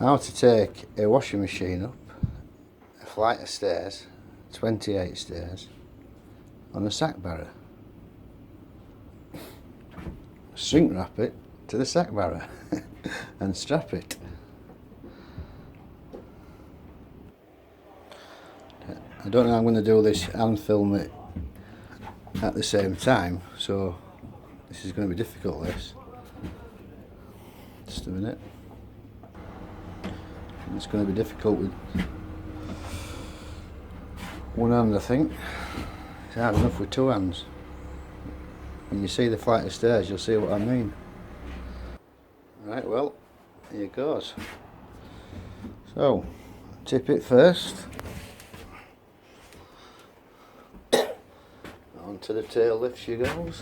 How to take a washing machine up a flight of stairs, 28 stairs, on a sack barrow. Shrink wrap it to the sack barrow and strap it. I don't know how I'm going to do this and film it at the same time, so this is going to be difficult, this. Just a minute. It's going to be difficult with one hand, I think. It's hard enough with two hands. When you see the flight of stairs, you'll see what I mean. Right, well, here it goes. So, tip it first. Onto the tail lift she goes.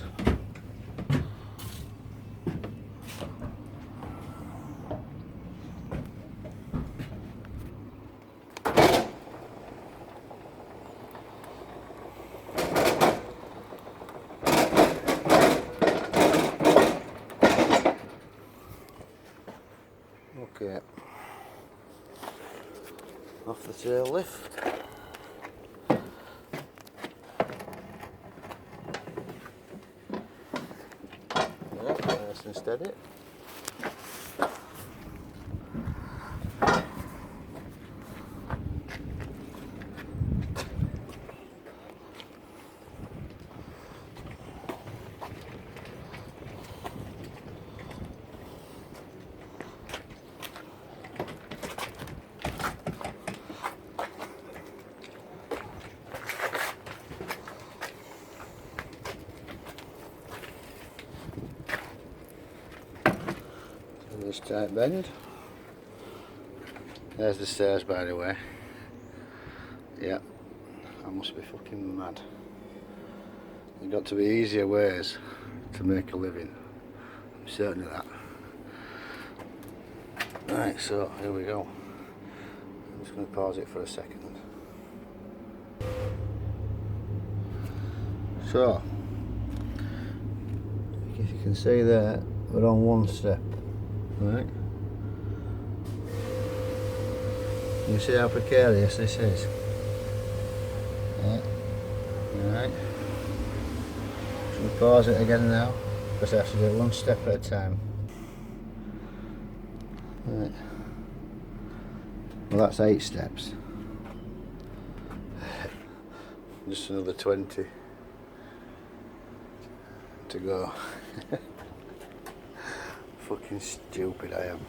Okay, off the tail lift. Yeah, nice and steady. This tight bend. There's the stairs, by the way. Yeah, I must be fucking mad. There's got to be easier ways to make a living. I'm certain of that. Right, so here we go. I'm just going to pause it for a second. So, if you can see there, we're on one step. Right. You see how precarious this is? Yeah. Right. Should we pause it again now? Because I have to do it one step at a time. Right. Well, that's 8 steps. Just another 20 to go. Fucking stupid I am.